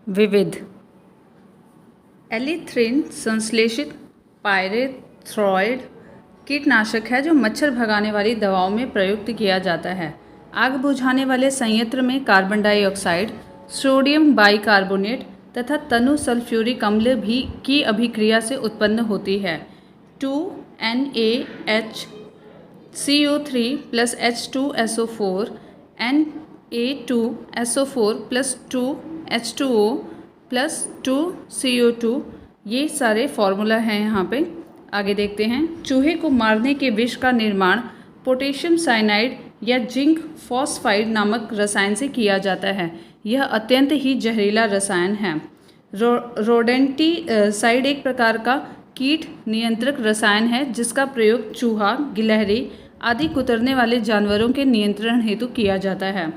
विविध। एलीथ्रिन संश्लेषित पायरेथ्रॉयड कीटनाशक है जो मच्छर भगाने वाली दवाओं में प्रयुक्त किया जाता है। आग बुझाने वाले संयंत्र में कार्बन डाइऑक्साइड, सोडियम बाइकार्बोनेट तथा तनु सल्फ्यूरिक अम्ल भी की अभिक्रिया से उत्पन्न होती है। 2NaHCO3 plus H2SO4 Na2SO4 plus 2H2O plus 2CO2 ये सारे फॉर्मूला हैं यहाँ पे। आगे देखते हैं। चूहे को मारने के विष का निर्माण पोटेशियम साइनाइड या जिंक फॉस्फाइड नामक रसायन से किया जाता है। यह अत्यंत ही जहरीला रसायन है। रोडेंटिसाइड एक प्रकार का कीट नियंत्रक रसायन है जिसका प्रयोग चूहा, गिलहरी आदि कुतरने वाले जानवरों के नियंत्रण हेतु किया जाता है।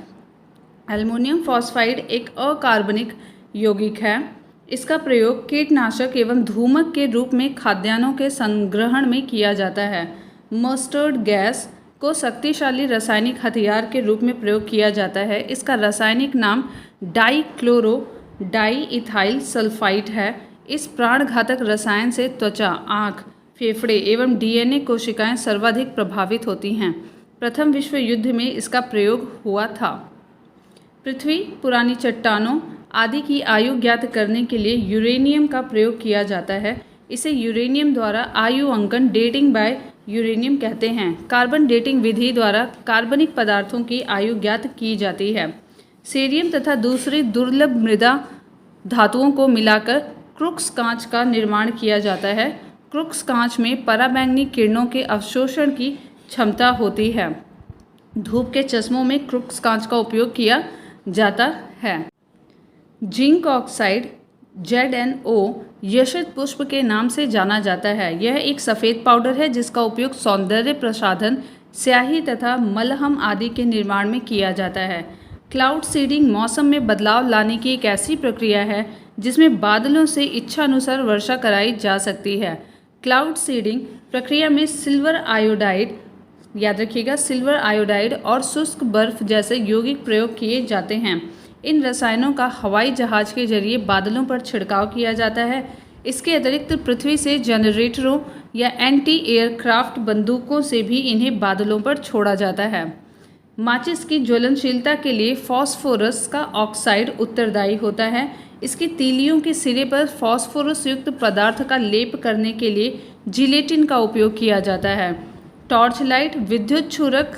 एल्युमिनियम फॉस्फाइड एक अकार्बनिक यौगिक है। इसका प्रयोग कीटनाशक एवं धूमक के रूप में खाद्यान्नों के संग्रहण में किया जाता है। मस्टर्ड गैस को शक्तिशाली रासायनिक हथियार के रूप में प्रयोग किया जाता है। इसका रासायनिक नाम डाइक्लोरो डाइइथाइल सल्फाइड है। इस प्राणघातक रसायन से त्वचा, आँख, फेफड़े एवं डीएनए कोशिकाएं सर्वाधिक प्रभावित होती हैं। प्रथम विश्व युद्ध में इसका प्रयोग हुआ था। पृथ्वी, पुरानी चट्टानों आदि की आयु ज्ञात करने के लिए यूरेनियम का प्रयोग किया जाता है। इसे यूरेनियम द्वारा आयु अंकन डेटिंग बाय यूरेनियम कहते हैं। कार्बन डेटिंग विधि द्वारा कार्बनिक पदार्थों की आयु ज्ञात की जाती है। सीरियम तथा दूसरी दुर्लभ मृदा धातुओं को मिलाकर क्रुक्स कांच का निर्माण किया जाता है। क्रुक्स कांच में पराबैंगनी किरणों के अवशोषण की क्षमता होती है। धूप के चश्मों में क्रुक्स कांच का उपयोग किया जाता है। जिंक ऑक्साइड ZnO यशत पुष्प के नाम से जाना जाता है। यह एक सफ़ेद पाउडर है जिसका उपयोग सौंदर्य प्रसाधन, स्याही तथा मलहम आदि के निर्माण में किया जाता है। क्लाउड सीडिंग मौसम में बदलाव लाने की एक ऐसी प्रक्रिया है जिसमें बादलों से इच्छानुसार वर्षा कराई जा सकती है। क्लाउड सीडिंग प्रक्रिया में सिल्वर आयोडाइड, याद रखिएगा, सिल्वर आयोडाइड और शुष्क बर्फ जैसे यौगिक प्रयोग किए जाते हैं। इन रसायनों का हवाई जहाज के जरिए बादलों पर छिड़काव किया जाता है। इसके अतिरिक्त पृथ्वी से जनरेटरों या एंटी एयरक्राफ्ट बंदूकों से भी इन्हें बादलों पर छोड़ा जाता है। माचिस की ज्वलनशीलता के लिए फॉस्फोरस का ऑक्साइड उत्तरदायी होता है। इसकी तीलियों के सिरे पर फॉस्फोरस युक्त पदार्थ का लेप करने के लिए जिलेटिन का उपयोग किया जाता है। टॉर्च लाइट, विद्युत छूरक,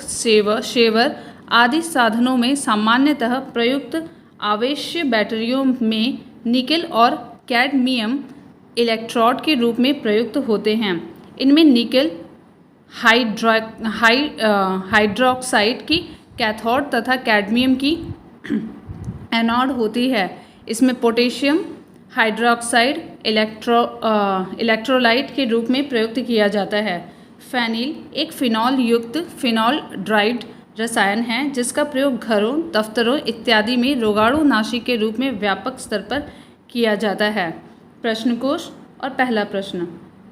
शेवर आदि साधनों में सामान्यतः प्रयुक्त आवेश्य बैटरियों में निकेल और कैडमियम इलेक्ट्रोड के रूप में प्रयुक्त होते हैं। इनमें निकेल हाइड्रोक्साइड की कैथोड तथा कैडमियम की एनोड होती है। इसमें पोटेशियम हाइड्रोक्साइड इलेक्ट्रोलाइट के रूप में प्रयुक्त किया जाता है। फेनिल एक फिनॉल युक्त फिनॉल ड्राइड रसायन है जिसका प्रयोग घरों, दफ्तरों इत्यादि में रोगाणुनाशी के रूप में व्यापक स्तर पर किया जाता है। प्रश्नकोश और पहला प्रश्न,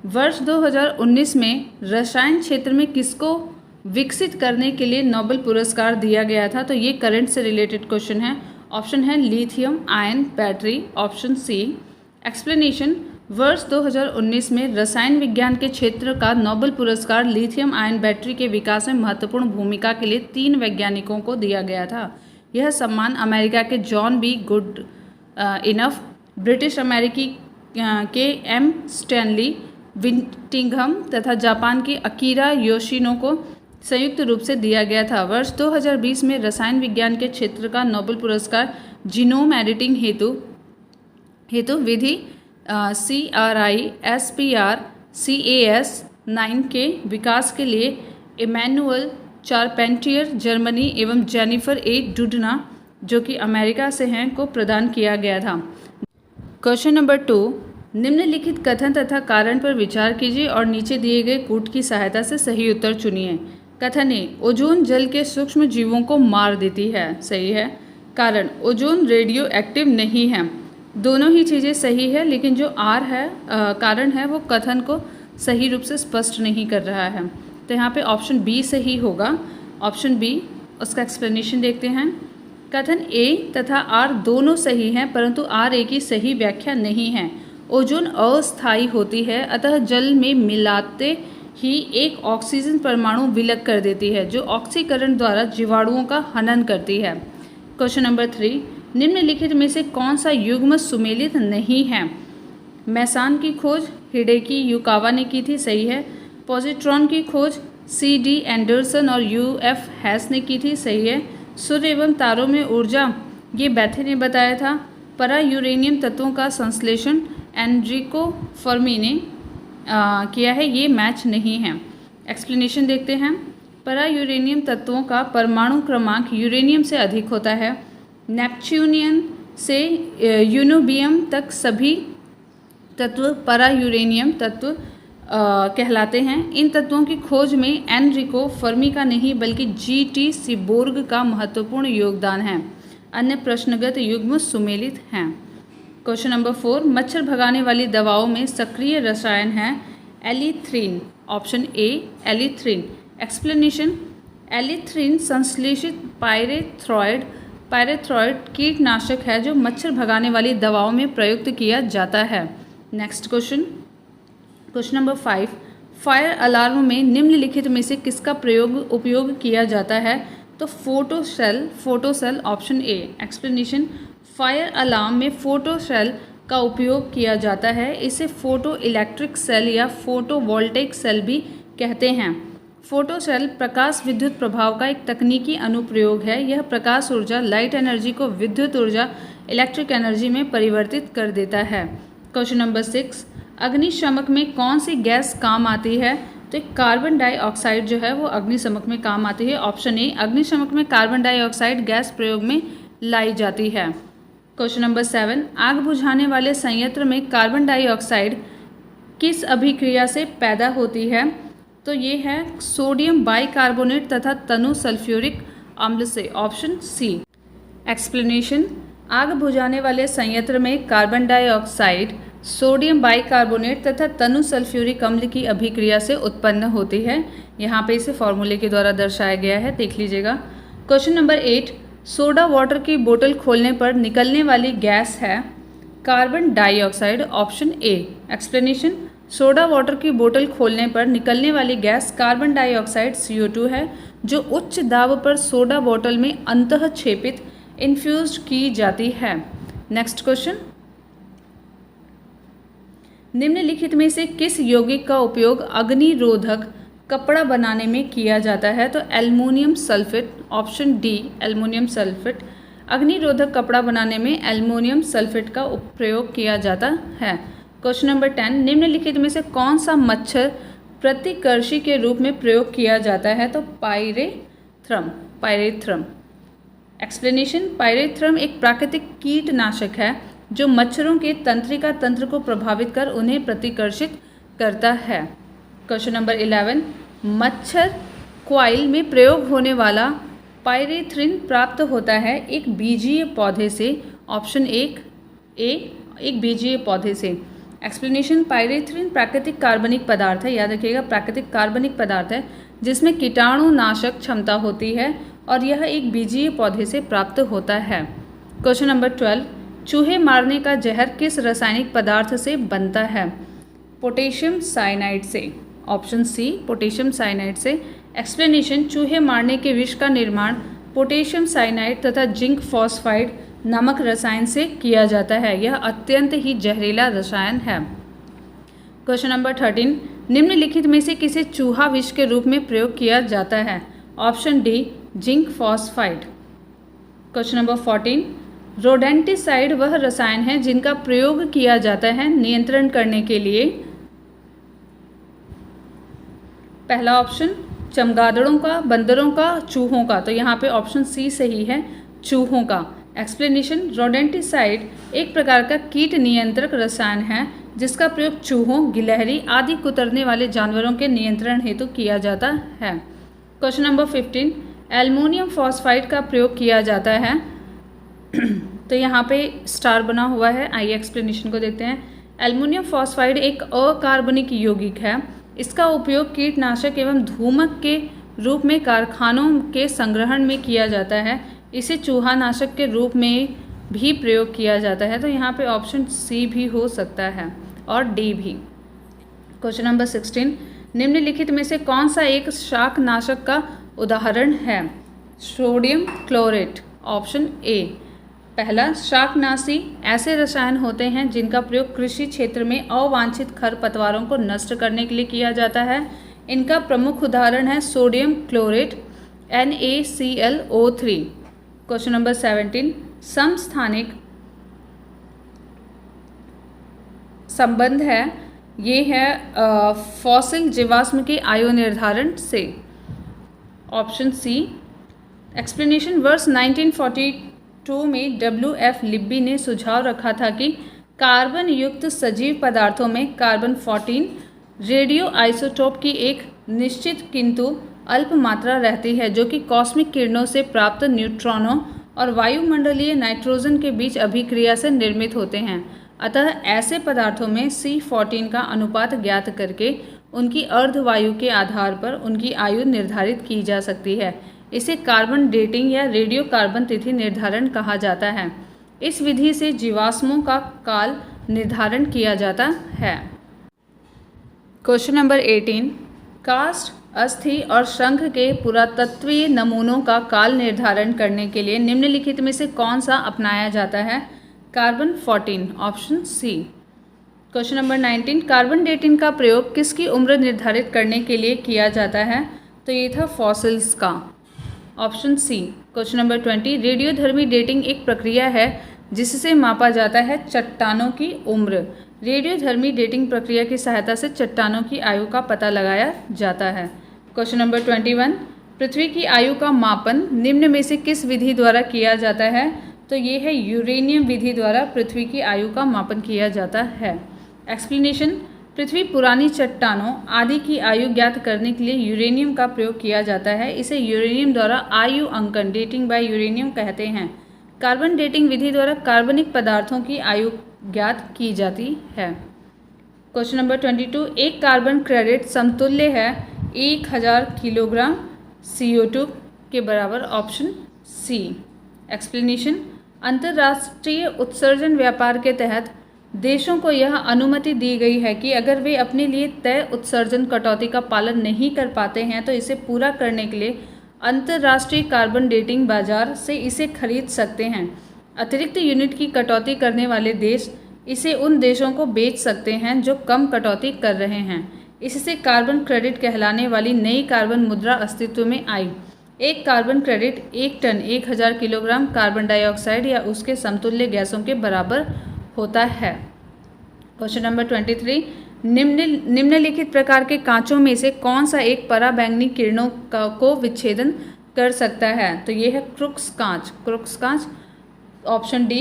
वर्ष 2019 में रसायन क्षेत्र में किसको विकसित करने के लिए नोबेल पुरस्कार दिया गया था? तो ये करंट से रिलेटेड क्वेश्चन है। ऑप्शन है lithium ion battery, option C. Explanation, वर्ष 2019 में रसायन विज्ञान के क्षेत्र का नोबेल पुरस्कार लिथियम आयन बैटरी के विकास में महत्वपूर्ण भूमिका के लिए 3 वैज्ञानिकों को दिया गया था। यह सम्मान अमेरिका के John be good enough, British अमेरिकी के एम स्टैनली विटिंघम तथा जापान के अकीरा योशिनो को संयुक्त रूप से दिया गया था। वर्ष 2020 में रसायन विज्ञान के क्षेत्र का नोबेल पुरस्कार जीनोम एडिटिंग हेतु विधि CRISPR-Cas9 के विकास के लिए इमैनुअल चारपेंटियर जर्मनी एवं जेनिफर ए डुडना जो कि अमेरिका से हैं को प्रदान किया गया था। क्वेश्चन नंबर 2, निम्नलिखित कथन तथा कारण पर विचार कीजिए और नीचे दिए गए कूट की सहायता से सही उत्तर चुनिए। कथन ए, ओजोन जल के सूक्ष्म जीवों को मार देती है। सही है। कारण, ओजोन रेडियो एक्टिव नहीं है। दोनों ही चीज़ें सही है, लेकिन जो आर है कारण है वो कथन को सही रूप से स्पष्ट नहीं कर रहा है। तो यहाँ पे ऑप्शन बी सही होगा। ऑप्शन बी, उसका एक्सप्लेनेशन देखते हैं। कथन ए तथा आर दोनों सही हैं, परंतु आर ए की सही व्याख्या नहीं है। ओजोन अस्थायी होती है, अतः जल में मिलाते ही एक ऑक्सीजन परमाणु विलग कर देती है, जो ऑक्सीकरण द्वारा जीवाणुओं का हनन करती है। क्वेश्चन नंबर 3, निम्नलिखित में से कौन सा युग्म सुमेलित नहीं है? मैसान की खोज हिडेकी युकावा ने की थी, सही है। पॉजिट्रॉन की खोज C.D. एंडरसन और U.F. हैस ने की थी, सही है। सूर्य एवं तारों में ऊर्जा, ये बैथे ने बताया था। परा यूरेनियम तत्वों का संश्लेषण एनरिको फर्मी ने किया है, ये मैच नहीं है। एक्सप्लेनेशन देखते हैं। परा यूरेनियम तत्वों का परमाणु क्रमांक यूरेनियम से अधिक होता है। नेपच्यूनियन से यूनोबियम तक सभी तत्व परा यूरेनियम तत्व कहलाते हैं। इन तत्वों की खोज में एनरिको फर्मी का नहीं बल्कि G.T. सीबोर्ग का महत्वपूर्ण योगदान है। अन्य प्रश्नगत युग्म सुमेलित हैं। क्वेश्चन नंबर 4, मच्छर भगाने वाली दवाओं में सक्रिय रसायन है एलिथ्रीन। Option A एलिथ्रीन। एक्सप्लेनेशन, एलिथ्रीन संश्लेषित पायरेथ्रॉयड कीटनाशक है जो मच्छर भगाने वाली दवाओं में प्रयुक्त किया जाता है। Next question number 5, fire alarm में निम्नलिखित में से किसका उपयोग किया जाता है? तो photocell option A. Explanation, fire alarm में फोटोसेल का उपयोग किया जाता है। इसे फोटो इलेक्ट्रिक सेल या फोटोवोल्टेइक सेल भी कहते हैं। फोटोसेल प्रकाश विद्युत प्रभाव का एक तकनीकी अनुप्रयोग है। यह प्रकाश ऊर्जा लाइट एनर्जी को विद्युत ऊर्जा इलेक्ट्रिक एनर्जी में परिवर्तित कर देता है। क्वेश्चन नंबर 6, अग्निशमक में कौन सी गैस काम आती है? तो कार्बन डाइऑक्साइड जो है वो अग्निशमक में काम आती है। ऑप्शन ए, अग्निशमक में कार्बन डाइऑक्साइड गैस प्रयोग में लाई जाती है। क्वेश्चन नंबर 7, आग बुझाने वाले संयंत्र में कार्बन डाइऑक्साइड किस अभिक्रिया से पैदा होती है? तो ये है सोडियम बाइकार्बोनेट तथा तनु सल्फ्यूरिक अम्ल से। Option C. एक्सप्लेनेशन, आग बुझाने वाले संयंत्र में कार्बन डाइऑक्साइड सोडियम बाइकार्बोनेट तथा तनु सल्फ्यूरिक अम्ल की अभिक्रिया से उत्पन्न होती है। यहाँ पे इसे फॉर्मूले के द्वारा दर्शाया गया है, देख लीजिएगा। क्वेश्चन नंबर 8, सोडा वाटर की बोतल खोलने पर निकलने वाली गैस है carbon dioxide. Option A. Explanation, soda water की बोतल खोलने पर निकलने वाली गैस कार्बन डाइऑक्साइड CO2 है, जो उच्च दाब पर सोडा बोतल में अंतःक्षेपित इन्फ्यूज की जाती है। नेक्स्ट क्वेश्चन, निम्नलिखित में से किस यौगिक का उपयोग अग्निरोधक कपड़ा बनाने में किया जाता है? तो aluminium sulphate. Option D aluminium sulphate. अग्निरोधक कपड़ा बनाने में एल्युमिनियम सल्फेट का प्रयोग किया जाता है। क्वेश्चन नंबर 10, निम्नलिखित में से कौन सा मच्छर प्रतिकर्षी के रूप में प्रयोग किया जाता है? तो पायरेथ्रम। एक्सप्लेनेशन, पायरेथ्रम एक प्राकृतिक कीटनाशक है जो मच्छरों के तंत्रिका तंत्र को प्रभावित कर उन्हें प्रतिकर्षित करता है। क्वेश्चन नंबर 11, मच्छर क्वाइल में प्रयोग होने वाला पायरेथ्रिन प्राप्त होता है एक बीजीय पौधे से। ऑप्शन एक बीजीय पौधे से। एक्सप्लेनेशन, पायरेथ्रिन प्राकृतिक कार्बनिक पदार्थ है, याद रखिएगा प्राकृतिक कार्बनिक पदार्थ है जिसमें कीटाणुनाशक क्षमता होती है और यह एक बीजीय पौधे से प्राप्त होता है। क्वेश्चन नंबर 12, चूहे मारने का जहर किस रासायनिक पदार्थ से बनता है? पोटेशियम साइनाइड से। ऑप्शन सी पोटेशियम साइनाइड से। एक्सप्लेनेशन, चूहे मारने के विष का निर्माण पोटेशियम साइनाइड तथा जिंक फॉस्फाइड नामक रसायन से किया जाता है। यह अत्यंत ही जहरीला रसायन है। क्वेश्चन नंबर 13, निम्नलिखित में से किसे चूहा विष के रूप में प्रयोग किया जाता है? Option D zinc phosphide. Question number 14, rodenticide वह रसायन है जिनका प्रयोग किया जाता है नियंत्रण करने के लिए। पहला ऑप्शन चमगादड़ों का, बंदरों का, चूहों का। तो यहाँ पे ऑप्शन सी सही है, चूहों का। एक्सप्लेनेशन, रोडेंटिसाइड एक प्रकार का कीट नियंत्रक रसायन है जिसका प्रयोग चूहों, गिलहरी आदि कुतरने वाले जानवरों के नियंत्रण हेतु किया जाता है। क्वेश्चन नंबर 15, एल्युमिनियम फॉस्फाइड का प्रयोग किया जाता है। तो यहाँ पे स्टार बना हुआ है, आइए एक्सप्लेनेशन को देखते हैं। एल्युमिनियम फॉस्फाइड एक अकार्बनिक यौगिक है। इसका उपयोग कीटनाशक एवं धूमक के रूप में कारखानों के संग्रहण में किया जाता है। इसे चूहानाशक के रूप में भी प्रयोग किया जाता है। तो यहाँ पे ऑप्शन सी भी हो सकता है और डी भी। क्वेश्चन नंबर 16, निम्नलिखित में से कौन सा एक शाकनाशक का उदाहरण है? Sodium chlorate, option A. पहला, शाकनाशी ऐसे रसायन होते हैं जिनका प्रयोग कृषि क्षेत्र में अवांछित खरपतवारों को नष्ट करने के लिए किया जाता है। इनका प्रमुख उदाहरण है sodium chlorate NaClO3। Question number 17, समस्थानिक संबंध है, ये है फॉसिल जीवाश्म के आयु निर्धारण से। Option C. एक्सप्लेनेशन, वर्ष 1942 में WF लिब्बी ने सुझाव रखा था कि कार्बन युक्त सजीव पदार्थों में कार्बन 14 रेडियो आइसोटोप की एक निश्चित किंतु अल्प मात्रा रहती है, जो कि कॉस्मिक किरणों से प्राप्त न्यूट्रॉनों और वायुमंडलीय नाइट्रोजन के बीच अभिक्रिया से निर्मित होते हैं। अतः ऐसे पदार्थों में C14 का अनुपात ज्ञात करके उनकी अर्धवायु के आधार पर उनकी आयु निर्धारित की जा सकती है। इसे कार्बन डेटिंग या रेडियो कार्बन तिथि निर्धारण कहा जाता है। इस विधि से जीवाश्मों का काल निर्धारण किया जाता है। क्वेश्चन नंबर 18, काष्ठ, अस्थि और शंख के पुरातत्वीय नमूनों का काल निर्धारण करने के लिए निम्नलिखित में से कौन सा अपनाया जाता है? Carbon 14, option C. Question number 19, carbon dating का प्रयोग किसकी उम्र निर्धारित करने के लिए किया जाता है? तो ये था फॉसिल्स का, ऑप्शन सी। क्वेश्चन नंबर 20, रेडियोधर्मी डेटिंग एक प्रक्रिया है जिससे मापा जाता है चट्टानों की उम्र। रेडियोधर्मी डेटिंग प्रक्रिया की सहायता से चट्टानों की आयु का पता लगाया जाता है। क्वेश्चन नंबर 21, पृथ्वी की आयु का मापन निम्न में से किस विधि द्वारा किया जाता है? तो ये है यूरेनियम विधि द्वारा पृथ्वी की आयु का मापन किया जाता है। एक्सप्लेनेशन, पृथ्वी पुरानी चट्टानों आदि की आयु ज्ञात करने के लिए यूरेनियम का प्रयोग किया जाता है। इसे यूरेनियम द्वारा आयु अंकन, डेटिंग बाय यूरेनियम कहते हैं। कार्बन डेटिंग विधि द्वारा कार्बनिक पदार्थों की आयु ज्ञात की जाती है। क्वेश्चन नंबर 22, एक कार्बन क्रेडिट समतुल्य है 1000 किलोग्राम CO2 के बराबर, ऑप्शन सी। एक्सप्लेनेशन, अंतर्राष्ट्रीय उत्सर्जन व्यापार के तहत देशों को यह अनुमति दी गई है कि अगर वे अपने लिए तय उत्सर्जन कटौती का पालन नहीं कर पाते हैं तो इसे पूरा करने के लिए अंतर्राष्ट्रीय कार्बन डेटिंग बाजार से इसे खरीद सकते हैं। अतिरिक्त यूनिट की कटौती करने वाले देश इसे उन देशों को बेच सकते हैं जो कम कटौती कर रहे हैं। इससे कार्बन क्रेडिट कहलाने वाली नई कार्बन मुद्रा अस्तित्व में आई। एक carbon credit 1 ton 1000 kilogram carbon dioxide या उसके समतुल्य गैसों के बराबर होता है। क्वेश्चन नंबर 23, निम्नलिखित प्रकार के कांचों में से कौन सा एक पराबैंगनी किरणों को विच्छेदन कर सकता है? तो ये है क्रुक्स कांच, ऑप्शन डी।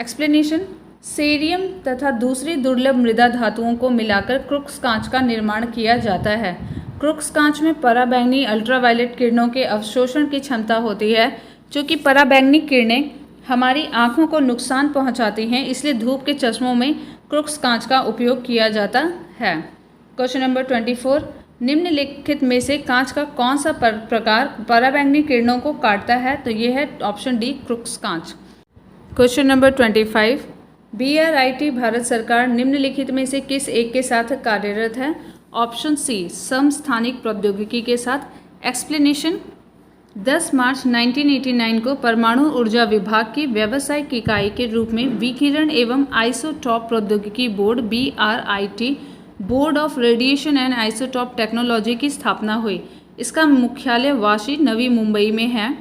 एक्सप्लेनेशन, सेरियम तथा दूसरी दुर्लभ मृदा धातुओं को मिलाकर क्रुक्स कांच का निर्माण किया जाता है। क्रुक्स कांच में पराबैंगनी अल्ट्रावायलेट किरणों के अवशोषण की क्षमता होती है। चूँकि पराबैंगनी किरणें हमारी आँखों को नुकसान पहुँचाती हैं, इसलिए धूप के चश्मों में क्रुक्स कांच का उपयोग किया जाता है। क्वेश्चन नंबर 24, निम्नलिखित में से कांच का कौन सा प्रकार पराबैंगनी किरणों को काटता है? तो ये है ऑप्शन डी, क्रुक्स कांच। क्वेश्चन नंबर 25, BRIT भारत सरकार निम्नलिखित में से किस एक के साथ कार्यरत है? ऑप्शन सी, समस्थानिक प्रौद्योगिकी के साथ। एक्सप्लेनेशन, 10 मार्च 1989 को परमाणु ऊर्जा विभाग की व्यावसायिक इकाई के रूप में विकिरण एवं आइसोटॉप प्रौद्योगिकी board BRIT, board of radiation and isotope technology की स्थापना हुई। इसका मुख्यालय वाशी, नवी मुंबई में है।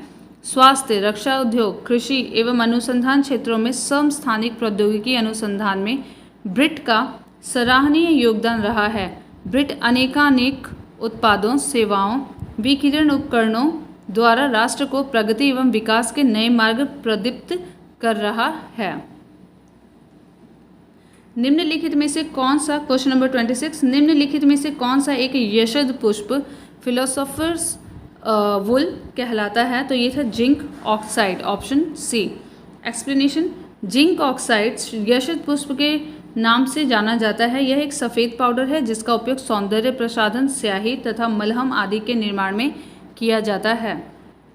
स्वास्थ्य, रक्षा उद्योग, कृषि एवं अनुसंधान क्षेत्रों में समस्थानिक प्रौद्योगिकी अनुसंधान में ब्रिट का सराहनीय योगदान रहा है। ब्रिट अनेकानेक उत्पादों, सेवाओं, विकिरण उपकरणों द्वारा राष्ट्र को प्रगति एवं विकास के नए मार्ग प्रदीप्त कर रहा है। निम्नलिखित में से कौन सा, क्वेश्चन नंबर 26, निम्नलिखित में से कौन सा एक यशद पुष्प फिलोसोफर्स वुल कहलाता है? तो ये था zinc oxide, option C. Explanation, zinc oxide यशद पुष्प के नाम से जाना जाता है। यह एक सफ़ेद पाउडर है जिसका उपयोग सौंदर्य प्रसाधन, स्याही तथा मलहम आदि के निर्माण में किया जाता है।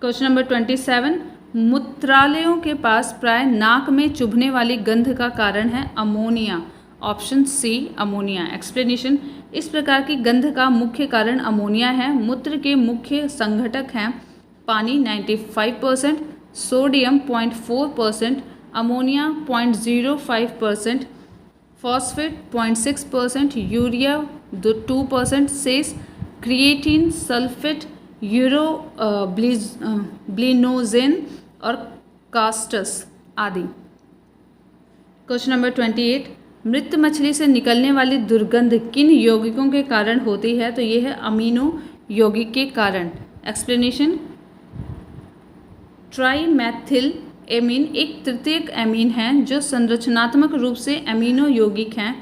क्वेश्चन नंबर 27, मूत्रालयों के पास प्राय नाक में चुभने वाली गंध का कारण है ammonia. Option C ammonia. Explanation, इस प्रकार की गंध का मुख्य कारण अमोनिया है। मूत्र के मुख्य संघटक हैं पानी 95%, सोडियम 0.4%, अमोनिया 0.05%, फॉस्फेट 0.6%, यूरिया 2%, शेष क्रिएटिन, सल्फेट, ब्लिनोजेन और कास्टस आदि। क्वेश्चन नंबर 28, मृत मछली से निकलने वाली दुर्गंध किन यौगिकों के कारण होती है? तो ये है अमीनो यौगिक के कारण। एक्सप्लेनेशन, ट्राइमेथिल एमीन एक तृतीयक एमीन है जो संरचनात्मक रूप से अमीनो यौगिक हैं,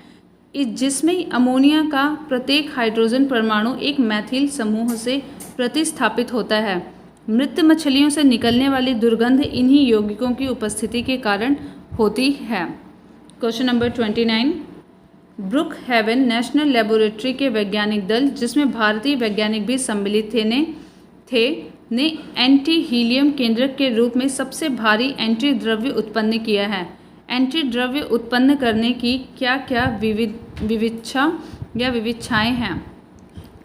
जिसमें अमोनिया का प्रत्येक हाइड्रोजन परमाणु एक मैथिल समूह से प्रतिस्थापित होता है। मृत मछलियों से निकलने वाली दुर्गंध इन्हीं यौगिकों की उपस्थिति के कारण होती है। Question number 29, Brookhaven National Laboratory के वैज्ञानिक दल, जिसमें भारतीय वैज्ञानिक भी सम्मिलित ने एंटी हीलियम केंद्रक के रूप में सबसे भारी एंटी द्रव्य उत्पन्न किया है। एंटी द्रव्य उत्पन्न करने की क्या क्या विविधताएं हैं?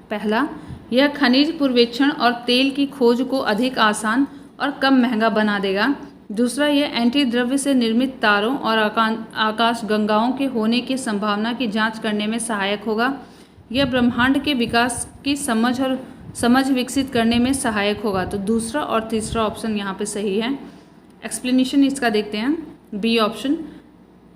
पहला, यह खनिज पूर्वेक्षण और तेल की खोज को अधिक आसान और कम महंगा बना देगा। दूसरा, यह एंटी द्रव्य से निर्मित तारों और आकाश गंगाओं के होने की संभावना की जांच करने में सहायक होगा। यह ब्रह्मांड के विकास की समझ विकसित करने में सहायक होगा। तो दूसरा और तीसरा ऑप्शन यहाँ पे सही है। एक्सप्लेनेशन इसका देखते हैं। बी ऑप्शन,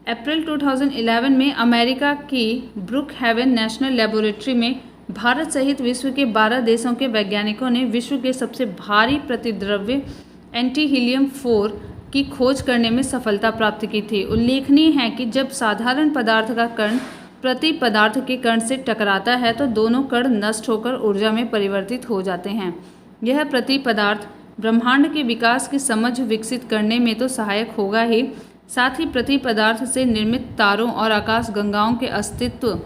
अप्रैल 2011 में अमेरिका की ब्रुक हेवन नेशनल लेबोरेटरी में भारत सहित विश्व के 12 देशों के वैज्ञानिकों ने विश्व के सबसे भारी प्रतिद्रव्य एंटी हीलियम 4 की खोज करने में सफलता प्राप्त की थी। उल्लेखनीय है कि जब साधारण पदार्थ का कण प्रति पदार्थ के कण से टकराता है तो दोनों कण नष्ट होकर ऊर्जा में परिवर्तित हो जाते हैं। यह प्रति पदार्थ ब्रह्मांड के विकास की समझ विकसित करने में तो सहायक होगा ही, साथ ही प्रति पदार्थ से निर्मित तारों और आकाश गंगाओं के अस्तित्व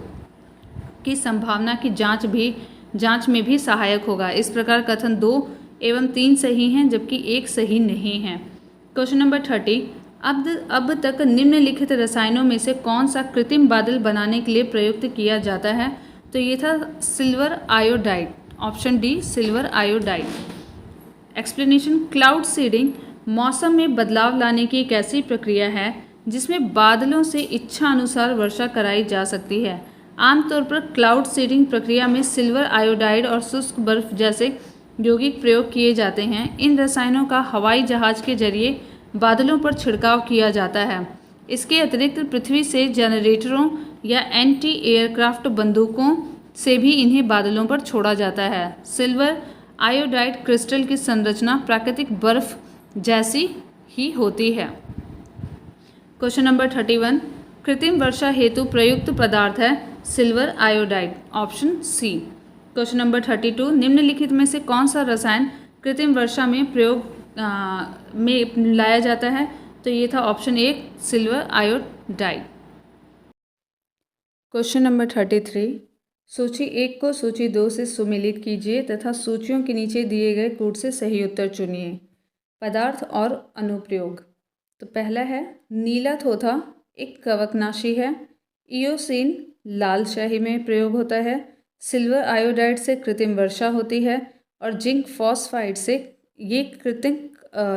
की संभावना की जांच में भी सहायक होगा। इस प्रकार कथन 2 एवं 3 सही हैं, जबकि 1 सही नहीं है। क्वेश्चन नंबर 30, अब तक निम्नलिखित रसायनों में से कौन सा कृत्रिम बादल बनाने के लिए प्रयुक्त किया जाता है? तो ये था silver iodide. Option D silver iodide. Explanation, cloud seeding मौसम में बदलाव लाने की एक ऐसी प्रक्रिया है जिसमें बादलों से इच्छा अनुसार वर्षा कराई जा सकती है। आमतौर पर क्लाउड सीडिंग प्रक्रिया में सिल्वर आयोडाइड और शुष्क बर्फ जैसे यौगिक प्रयोग किए जाते हैं। इन रसायनों का हवाई जहाज के जरिए बादलों पर छिड़काव किया जाता है। इसके अतिरिक्त पृथ्वी से जनरेटरों या एंटी एयरक्राफ्ट बंदूकों से भी इन्हें बादलों पर छोड़ा जाता है। सिल्वर आयोडाइड क्रिस्टल की संरचना प्राकृतिक बर्फ जैसी ही होती है। क्वेश्चन नंबर 31, कृत्रिम वर्षा हेतु प्रयुक्त पदार्थ है silver iodide. Option C. Question number 32, निम्नलिखित में से कौन सा रसायन कृत्रिम वर्षा में प्रयोग में लाया जाता है? तो ये था option 1 silver iodide. Question number 33, सूची 1 को सूची 2 से सुमेलित कीजिए तथा सूचियों के नीचे दिए गए कूट से सही उत्तर चुनिए। पदार्थ और अनुप्रयोग। तो पहला है नीला थोथा, एक कवकनाशी है। इयोसिन लाल शाही में प्रयोग होता है। सिल्वर आयोडाइड से कृत्रिम वर्षा होती है और जिंक फॉस्फाइड से ये कृत्रिम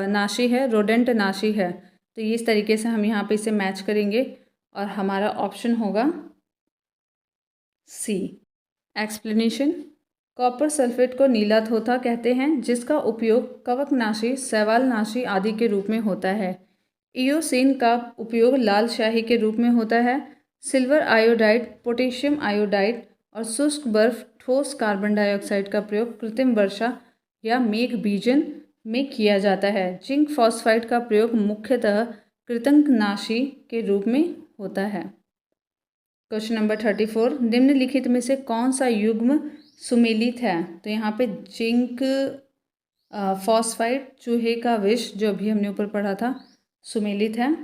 नाशी है, रोडेंट नाशी है। तो इस तरीके से हम यहाँ पे इसे मैच करेंगे और हमारा ऑप्शन होगा सी। एक्सप्लेनेशन, कॉपर सल्फेट को नीला थोथा कहते हैं जिसका उपयोग कवकनाशी, शैवालनाशी आदि के रूप में होता है। इयोसिन का उपयोग लाल शाही के रूप में होता है। सिल्वर आयोडाइड, पोटेशियम आयोडाइड और शुष्क बर्फ, ठोस कार्बन डाइऑक्साइड का प्रयोग कृत्रिम वर्षा या मेघ बीजन में किया जाता है। जिंक फॉस्फाइड का प्रयोग मुख्यतः कृंतकनाशी के रूप में होता है। क्वेश्चन नंबर 34, निम्नलिखित में से कौन सा युग्म सुमेलित है? तो यहाँ पे जिंक फॉस्फाइड, चूहे का विष जो अभी हमने ऊपर पढ़ा था, सुमेलित है।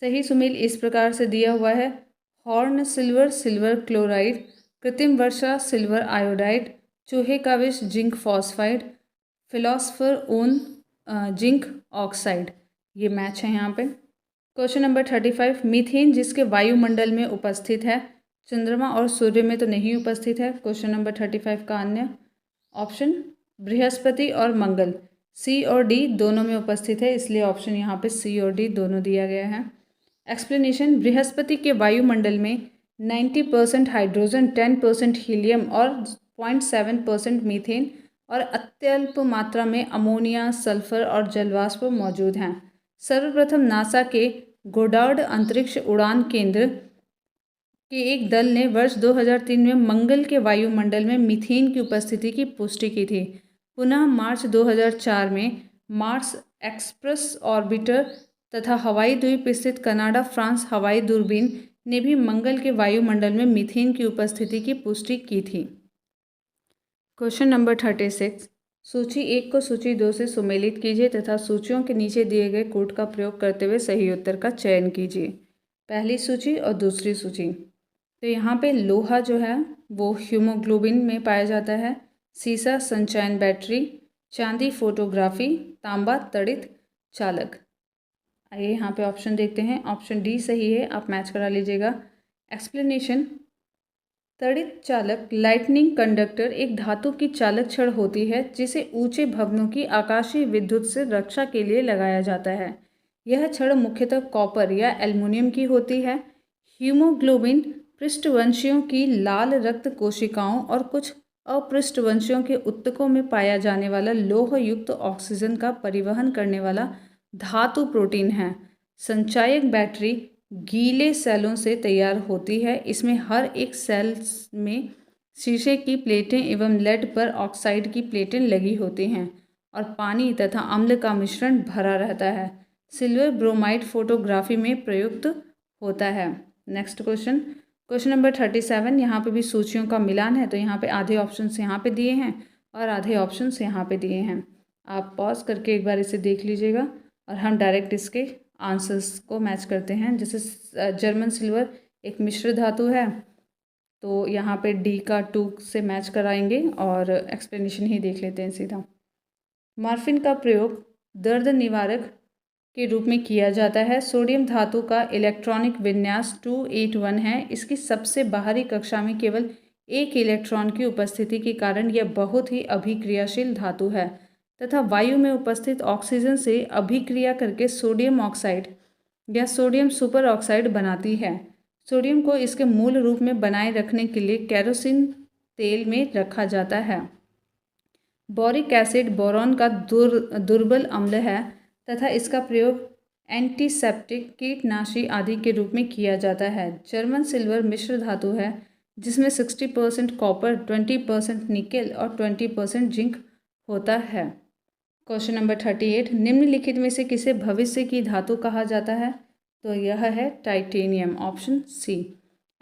सही सुमेल इस प्रकार से दिया हुआ है। हॉर्न सिल्वर, सिल्वर क्लोराइड, कृत्रिम वर्षा सिल्वर आयोडाइड, चूहे का विष जिंक फॉस्फाइड, फिलोसफर ऊन जिंक ऑक्साइड। ये मैच है यहाँ पे। क्वेश्चन नंबर 35, मीथेन जिसके वायुमंडल में उपस्थित है, चंद्रमा और सूर्य में तो नहीं उपस्थित है। क्वेश्चन नंबर 35 का अन्य ऑप्शन बृहस्पति और मंगल, सी और डी दोनों में उपस्थित है, इसलिए ऑप्शन यहाँ पे सी और डी दोनों दिया गया है। एक्सप्लेनेशन, बृहस्पति के वायुमंडल में 90% हाइड्रोजन, 10% हीलियम और 0.7% मीथेन और अत्यल्प मात्रा में अमोनिया, सल्फर और जलवाष्प मौजूद हैं। सर्वप्रथम नासा के गोडार्ड अंतरिक्ष उड़ान केंद्र के एक दल ने वर्ष 2003 में मंगल के वायुमंडल में मीथेन की उपस्थिति की पुष्टि की थी। पुनः मार्च 2004 में मार्स एक्सप्रेस ऑर्बिटर तथा हवाई द्वीप स्थित कनाडा फ्रांस हवाई दूरबीन ने भी मंगल के वायुमंडल में मीथेन की उपस्थिति की पुष्टि की थी। क्वेश्चन नंबर 36, सूची 1 को सूची 2 से सुमेलित कीजिए तथा सूचियों के नीचे दिए गए कोड का प्रयोग करते हुए सही उत्तर का चयन कीजिए। पहली सूची और दूसरी सूची। तो यहाँ पे लोहा जो है वो हीमोग्लोबिन में पाया जाता है, सीसा संचयन बैटरी, चांदी फोटोग्राफी, तांबा तड़ित चालक। आइए यहाँ पे ऑप्शन देखते हैं। ऑप्शन डी सही है, आप मैच करा लीजिएगा। एक्सप्लेनेशन, तड़ित चालक लाइटनिंग कंडक्टर एक धातु की चालक छड़ होती है जिसे ऊंचे भवनों की आकाशीय विद्युत से रक्षा के लिए लगाया जाता है। यह छड़ मुख्यतः कॉपर या एल्युमिनियम की होती है। हीमोग्लोबिन पृष्ठवंशियों की लाल रक्त कोशिकाओं और कुछ अपृष्ठवंशियों के ऊतकों में पाया जाने वाला लौह युक्त ऑक्सीजन का परिवहन करने वाला धातु प्रोटीन है। संचायक बैटरी गीले सेलों से तैयार होती है। इसमें हर एक सेल में शीशे की प्लेटें एवं लेड पर ऑक्साइड की प्लेटें लगी होती हैं और पानी तथा अम्ल का मिश्रण भरा रहता है। सिल्वर ब्रोमाइड फोटोग्राफी में प्रयुक्त होता है। नेक्स्ट क्वेश्चन, क्वेश्चन नंबर 37, यहाँ पे भी सूचियों का मिलान है। तो यहाँ पे आधे ऑप्शंस यहाँ पे दिए हैं और आधे ऑप्शंस यहाँ पे दिए हैं। आप पॉज करके एक बार इसे देख लीजिएगा और हम डायरेक्ट इसके आंसर्स को मैच करते हैं। जैसे जर्मन सिल्वर एक मिश्र धातु है, तो यहाँ पे डी का 2 से मैच कराएंगे और एक्सप्लेनेशन ही देख लेते हैं सीधा। मॉर्फिन का प्रयोग दर्द निवारक के रूप में किया जाता है। सोडियम धातु का इलेक्ट्रॉनिक विन्यास 281 है। इसकी सबसे बाहरी कक्षा में केवल एक इलेक्ट्रॉन की उपस्थिति के कारण यह बहुत ही अभिक्रियाशील धातु है तथा वायु में उपस्थित ऑक्सीजन से अभिक्रिया करके सोडियम ऑक्साइड या सोडियम सुपर ऑक्साइड बनाती है। सोडियम को इसके मूल रूप में बनाए रखने के लिए केरोसिन तेल में रखा जाता है। बोरिक एसिड बोरॉन का दुर्बल अम्ल है तथा इसका प्रयोग एंटीसेप्टिक, कीटनाशी आदि के रूप में किया जाता है। जर्मन सिल्वर मिश्र धातु है जिसमें 60% कॉपर, 20% निकेल और 20% जिंक होता है। क्वेश्चन नंबर 38, निम्नलिखित में से किसे भविष्य की धातु कहा जाता है? तो यह है टाइटेनियम, ऑप्शन सी।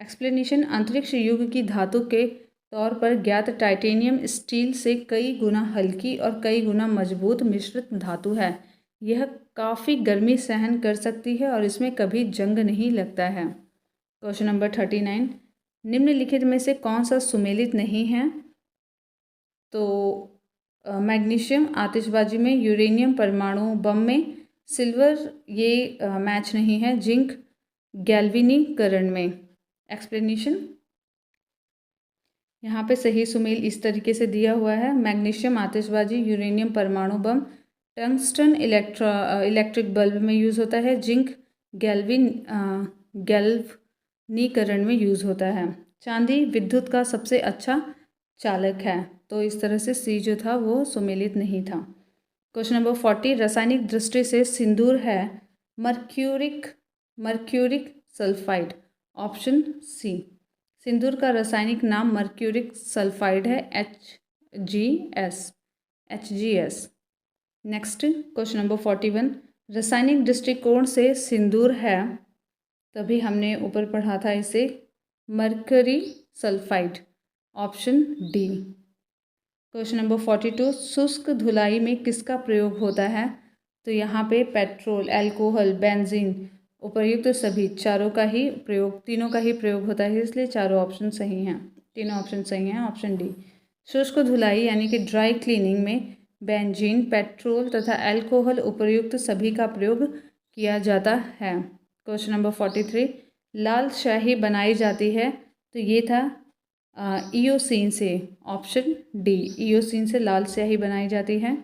एक्सप्लेनेशन, अंतरिक्ष युग की धातु के तौर पर ज्ञात टाइटेनियम स्टील से कई गुना हल्की और कई गुना मजबूत मिश्रित धातु है। यह काफ़ी गर्मी सहन कर सकती है और इसमें कभी जंग नहीं लगता है। क्वेश्चन नंबर 39, निम्नलिखित में से कौन सा सुमेलित नहीं है? तो मैग्नीशियम आतिशबाजी में, यूरेनियम परमाणु बम में, सिल्वर ये मैच नहीं है, जिंक गैल्वेनीकरण में। एक्सप्लेनेशन, यहाँ पे सही सुमेल इस तरीके से दिया हुआ है। मैग्नीशियम आतिशबाजी, यूरेनियम परमाणु बम, टंगस्टन इलेक्ट्रिक बल्ब में यूज़ होता है, जिंक गैल्वेनीकरण में यूज़ होता है। चांदी विद्युत का सबसे अच्छा चालक है। तो इस तरह से सी जो था वो सुमेलित नहीं था। क्वेश्चन नंबर 40, रासायनिक दृष्टि से सिंदूर है मर्क्यूरिक सल्फाइड, ऑप्शन सी। सिंदूर का रासायनिक नाम मर्क्यूरिक सल्फाइड है, HGS। नेक्स्ट क्वेश्चन नंबर 41, रासायनिक दृष्टिकोण से सिंदूर है, तभी हमने ऊपर पढ़ा था इसे, mercury sulphide, option D. Question number 42, शुष्क धुलाई में किसका प्रयोग होता है? तो यहाँ पे पेट्रोल, अल्कोहल, बेंजीन उपर्युक्त सभी चारों का ही प्रयोग, तीनों का ही प्रयोग होता है, इसलिए चारों ऑप्शन सही हैं, तीनों ऑप्शन सही हैं, ऑप्शन डी। शुष्क धुलाई यानी कि ड्राई क्लीनिंग में बेंजीन, पेट्रोल तथा अल्कोहल उपयुक्त सभी का प्रयोग किया जाता है। क्वेश्चन नंबर 43, लाल स्याही बनाई जाती है तो ये था ईओसिन से, ऑप्शन डी, ईओसिन से लाल स्याही बनाई जाती है।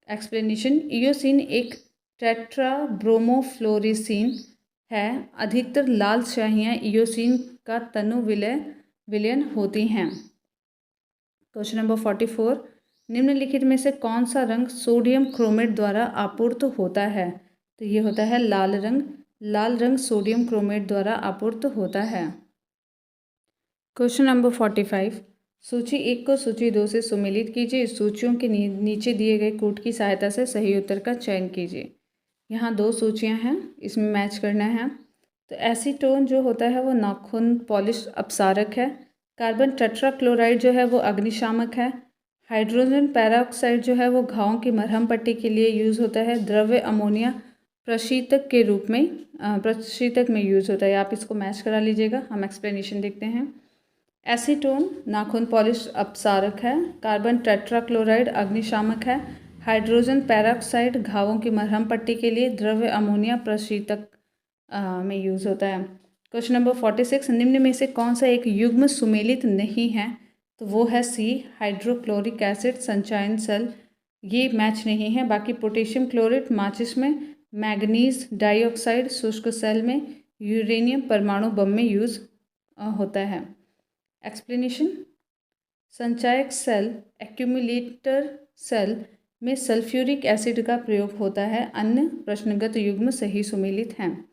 एक्सप्लेनेशन, ईओसिन एक टेट्राब्रोमोफ्लोरिसिन है। अधिकतर लाल स्याहियाँ ईओसिन का तनु विलयन होती हैं। क्वेश्चन नंबर 44, निम्नलिखित में से कौन सा रंग सोडियम क्रोमेट द्वारा आपूर्त होता है? तो ये होता है लाल रंग। लाल रंग सोडियम क्रोमेट द्वारा आपूर्त होता है। क्वेश्चन नंबर 45, सूची 1 को सूची 2 से सुमेलित कीजिए। सूचियों के नीचे दिए गए कूट की सहायता से सही उत्तर का चयन कीजिए। यहाँ 2 सूचियाँ हैं, इसमें मैच करना है। तो एसीटोन जो होता है वो नाखून पॉलिश अपसारक है। कार्बन टेट्राक्लोराइड जो है वो अग्निशामक है। हाइड्रोजन पेरोक्साइड जो है वो घावों की मरहम पट्टी के लिए यूज़ होता है। द्रव्य अमोनिया प्रशीतक के रूप में प्रशीतक में यूज़ होता है। आप इसको मैच करा लीजिएगा। हम एक्सप्लेनेशन देखते हैं। एसीटोन नाखून पॉलिश अपसारक है। कार्बन टेट्राक्लोराइड अग्निशामक है। हाइड्रोजन पेरोक्साइड घावों की मरहम पट्टी के लिए। द्रव्य अमोनिया प्रशीतक में यूज़ होता है। क्वेश्चन नंबर 46, निम्न में से कौन सा एक युग्म सुमेलित नहीं है? तो वो है सी, हाइड्रोक्लोरिक एसिड संचयन सेल, ये मैच नहीं है। बाकी पोटेशियम क्लोरेट माचिस में, मैग्नीज डाइऑक्साइड शुष्क सेल में, यूरेनियम परमाणु बम में यूज़ होता है। एक्सप्लेनेशन, संचायक सेल एक्यूमुलेटर सेल में सल्फ्यूरिक एसिड का प्रयोग होता है। अन्य प्रश्नगत युग्म सही सुमेलित हैं।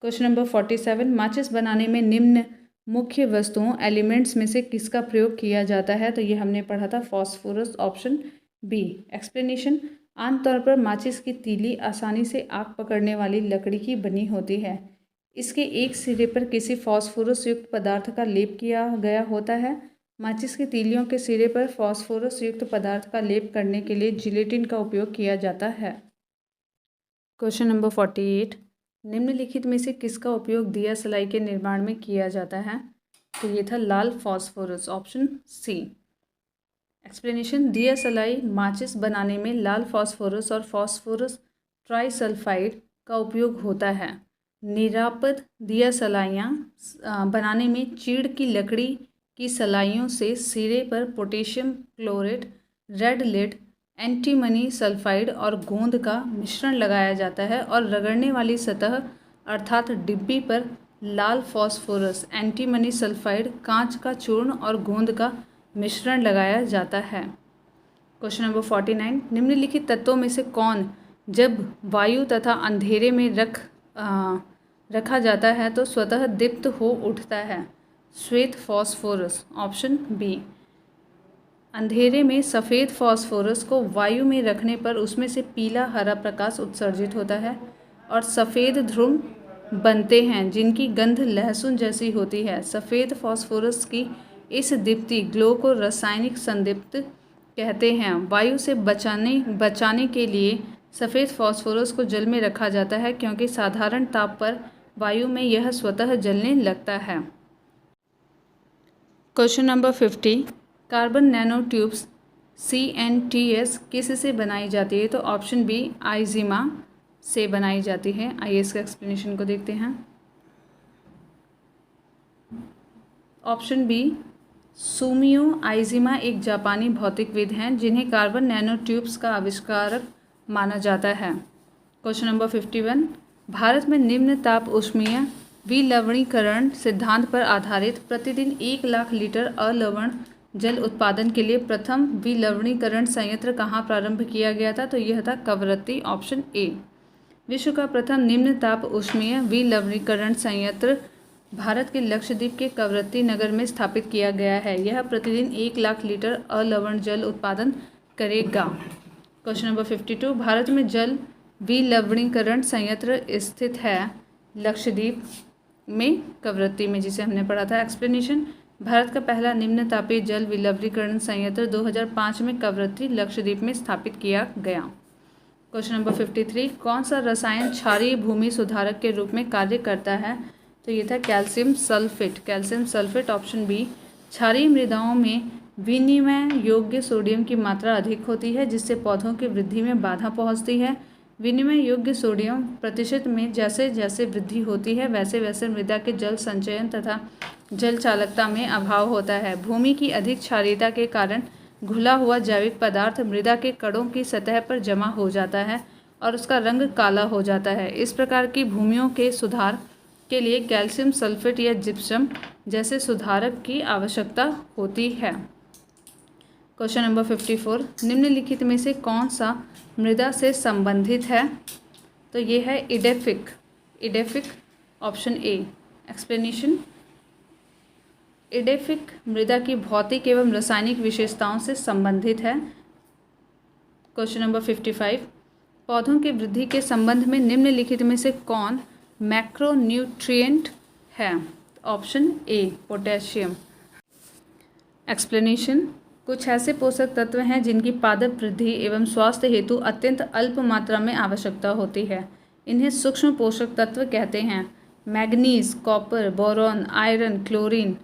क्वेश्चन नंबर 47, माचिस बनाने में निम्न मुख्य वस्तुओं एलिमेंट्स में से किसका प्रयोग किया जाता है? तो ये हमने पढ़ा था फॉस्फोरस, ऑप्शन बी। एक्सप्लेनेशन, आमतौर पर माचिस की तीली आसानी से आग पकड़ने वाली लकड़ी की बनी होती है। इसके एक सिरे पर किसी फॉस्फोरस युक्त पदार्थ का लेप किया गया होता है। माचिस की तीलियों के सिरे पर फॉस्फोरस युक्त पदार्थ का लेप करने के लिए जिलेटिन का उपयोग किया जाता है। क्वेश्चन नंबर 48, निम्नलिखित में से किसका उपयोग दिया सलाई के निर्माण में किया जाता है? तो ये था लाल फॉस्फोरस, ऑप्शन सी। एक्सप्लेनेशन, दिया सलाई माचिस बनाने में लाल फॉस्फोरस और फॉस्फोरस ट्राइसल्फाइड का उपयोग होता है। निरापद दिया सलाइयाँ बनाने में चीड़ की लकड़ी की सलाइयों से सिरे पर potassium chlorate, red lead, antimony sulphide और गोंद का मिश्रण लगाया जाता है और रगड़ने वाली सतह अर्थात डिब्बी पर लाल फॉस्फोरस, एंटीमनी सल्फाइड, कांच का चूर्ण और गोंद का मिश्रण लगाया जाता है। क्वेश्चन नंबर 49, निम्नलिखित तत्वों में से कौन जब वायु तथा अंधेरे में रखा जाता है तो स्वतः दीप्त हो उठता है? श्वेत फॉस्फोरस, ऑप्शन बी। अंधेरे में सफ़ेद फॉस्फोरस को वायु में रखने पर उसमें से पीला हरा प्रकाश उत्सर्जित होता है और सफ़ेद ध्रुव बनते हैं जिनकी गंध लहसुन जैसी होती है। सफ़ेद फॉस्फोरस की इस दीप्ति ग्लो को रासायनिक संदीप्त कहते हैं। वायु से बचाने के लिए सफ़ेद फॉस्फोरस को जल में रखा जाता है क्योंकि साधारण ताप पर वायु में यह स्वतः जलने लगता है। Question number 50, carbon nano tubes CNTS किस से बनाई जाती है? तो ऑप्शन बी, आइजिमा से बनाई जाती है। आइए इसका एक्सप्लेनेशन को देखते हैं। ऑप्शन बी, सुमियो आइजिमा एक जापानी भौतिकविद हैं जिन्हें कार्बन नैनो ट्यूब्स का आविष्कारक माना जाता है। क्वेश्चन नंबर 51, भारत में निम्न ताप ऊष्मीय विलवणीकरण सिद्धांत पर आधारित प्रतिदिन 1 लाख लीटर अलवण जल उत्पादन के लिए प्रथम विलवणीकरण संयंत्र कहाँ प्रारंभ किया गया था? तो यह था कवरत्ती, ऑप्शन ए। विश्व का प्रथम निम्न ताप ऊष्मीय विलवणीकरण संयंत्र भारत के लक्षद्वीप के कवरत्ती नगर में स्थापित किया गया है। यह प्रतिदिन 1 लाख लीटर अलवण जल उत्पादन करेगा। क्वेश्चन नंबर 52, भारत में जल विलवणीकरण संयंत्र स्थित है लक्षद्वीप में, कवरत्ती में, जिसे हमने पढ़ा था। एक्सप्लेनेशन, भारत का पहला निम्न तापीय जल विलवणीकरण संयंत्र 2005 में कवरत्ती लक्षद्वीप में स्थापित किया गया। क्वेश्चन नंबर 53, कौन सा रसायन क्षारीय भूमि सुधारक के रूप में कार्य करता है? तो ये था calcium sulphate. Calcium sulphate, option B. क्षारीय मृदाओं में विनिमय योग्य सोडियम की मात्रा अधिक होती है, जिससे पौधों की वृद्धि में बाधा पहुंचती है। विनिमय योग्य सोडियम प्रतिशत में जैसे जैसे वृद्धि होती है, वैसे वैसे मृदा के जल संचयन तथा जल चालकता में अभाव होता है। भूमि की अधिक क्षारीयता के कारण घुला हुआ जैविक पदार्थ मृदा के कणों की सतह पर जमा हो जाता है और उसका रंग काला हो जाता है। इस प्रकार की भूमियों के सुधार के लिए कैल्शियम सल्फेट या जिप्सम जैसे सुधारक की आवश्यकता होती है। क्वेश्चन नंबर 54, निम्नलिखित में से कौन सा मृदा से संबंधित है? तो ये है edaphic option A. Explanation, edaphic मृदा की भौतिक एवं रासायनिक विशेषताओं से संबंधित है। क्वेश्चन नंबर 55, पौधों की वृद्धि के संबंध में निम्नलिखित में से कौन मैक्रोन्यूट्रिएंट है? Option A potassium. एक्सप्लेनेशन, कुछ ऐसे पोषक तत्व हैं जिनकी पादप वृद्धि एवं स्वास्थ्य हेतु अत्यंत अल्प मात्रा में आवश्यकता होती है। इन्हें सूक्ष्म पोषक तत्व कहते हैं। Manganese, copper, boron, iron, chlorine,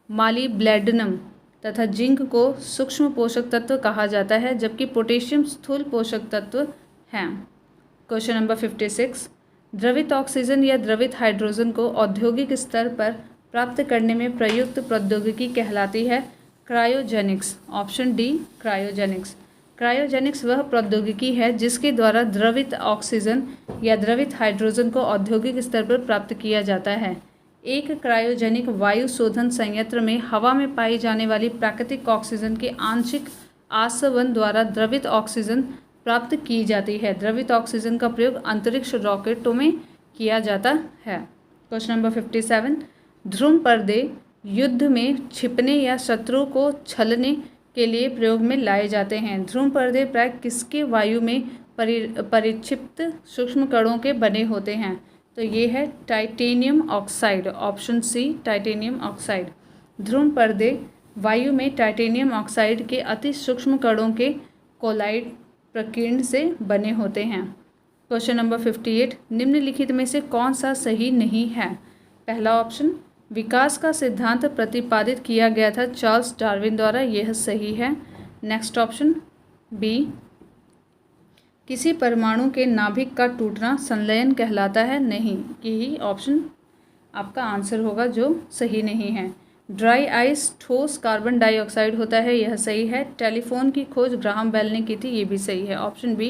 molybdenum तथा जिंक को सूक्ष्म पोषक तत्व कहा जाता है, जबकि पोटेशियम स्थूल पोषक तत्व हैं। क्वेश्चन नंबर 56, द्रवित ऑक्सीजन या द्रवित हाइड्रोजन को औद्योगिक स्तर पर प्राप्त करने में प्रयुक्त प्रौद्योगिकी कहलाती है cryogenics. Option D cryogenics. Cryogenics वह प्रौद्योगिकी है जिसके द्वारा द्रवित ऑक्सीजन या द्रवित हाइड्रोजन को औद्योगिक स्तर पर प्राप्त किया जाता है। एक क्रायोजेनिक वायु शोधन संयंत्र में हवा में पाई जाने वाली प्राकृतिक ऑक्सीजन के आंशिक आसवन द्वारा द्रवित ऑक्सीजन प्राप्त की जाती है। द्रवित ऑक्सीजन का प्रयोग अंतरिक्ष रॉकेटों में किया जाता है। क्वेश्चन नंबर 57, ध्रुव पर्दे युद्ध में छिपने या शत्रु को छलने के लिए प्रयोग में लाए जाते हैं। ध्रुव पर्दे प्राय किसके वायु में परिक्षिप्त सूक्ष्म कणों के बने होते हैं? तो ये है titanium oxide. Option C titanium oxide. ध्रुव पर्दे वायु में टाइटेनियम ऑक्साइड के अति सूक्ष्म कणों के कोलाइड प्रकीर्ण से बने होते हैं। क्वेश्चन नंबर 58, निम्नलिखित में से कौन सा सही नहीं है? पहला ऑप्शन, विकास का सिद्धांत प्रतिपादित किया गया था चार्ल्स डार्विन द्वारा, यह सही है। नेक्स्ट ऑप्शन बी, किसी परमाणु के नाभिक का टूटना संलयन कहलाता है, नहीं, यही ऑप्शन आपका आंसर होगा जो सही नहीं है। ड्राई आइस ठोस कार्बन डाइऑक्साइड होता है, यह सही है। टेलीफोन की खोज ग्राहम बेल ने की थी, ये भी सही है। ऑप्शन बी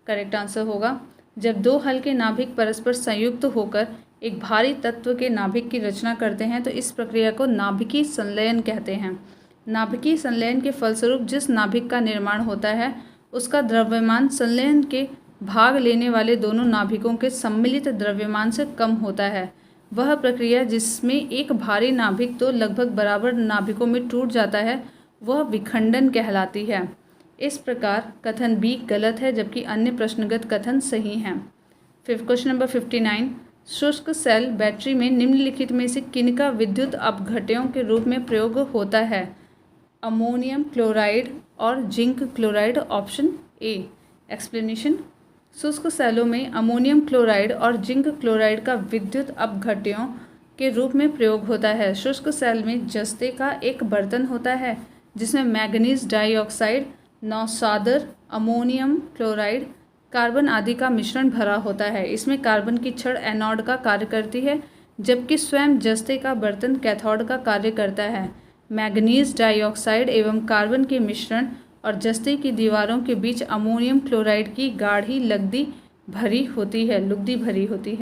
करेक्ट आंसर होगा। जब दो हल्के नाभिक परस्पर संयुक्त होकर एक भारी तत्व के नाभिक की रचना करते हैं तो इस प्रक्रिया को नाभिकीय संलयन कहते हैं। नाभिकीय संलयन के फलस्वरूप जिस नाभिक का निर्माण होता है उसका द्रव्यमान संलयन के भाग लेने वाले दोनों नाभिकों के सम्मिलित द्रव्यमान से कम होता है। वह प्रक्रिया जिसमें एक भारी नाभिक तो लगभग बराबर नाभिकों में टूट जाता है वह विखंडन कहलाती है। इस प्रकार कथन बी गलत है, जबकि अन्य प्रश्नगत कथन सही हैं। क्वेश्चन नंबर 59, शुष्क सेल बैटरी में निम्नलिखित में से किनका विद्युत अपघट्यों के रूप में प्रयोग होता है? अमोनियम क्लोराइड और zinc chloride. Option A. Explanation, शुष्क सेलों में अमोनियम क्लोराइड और जिंक क्लोराइड का विद्युत अपघट्यों के रूप में प्रयोग होता है। शुष्क सेल में जस्ते का एक बर्तन होता है जिसमें मैंगनीज डाइऑक्साइड, नौशादर, अमोनियम क्लोराइड, कार्बन आदि का मिश्रण भरा होता है। इसमें कार्बन की छड़ एनोड का कार्य करती है, जबकि स्वयं जस्ते का बर्तन कैथोड का कार्य करता है। मैंगनीज डाइऑक्साइड एवं कार्बन के मिश्रण और जस्ते की दीवारों के बीच अमोनियम क्लोराइड की गाढ़ी लुगदी भरी होती है।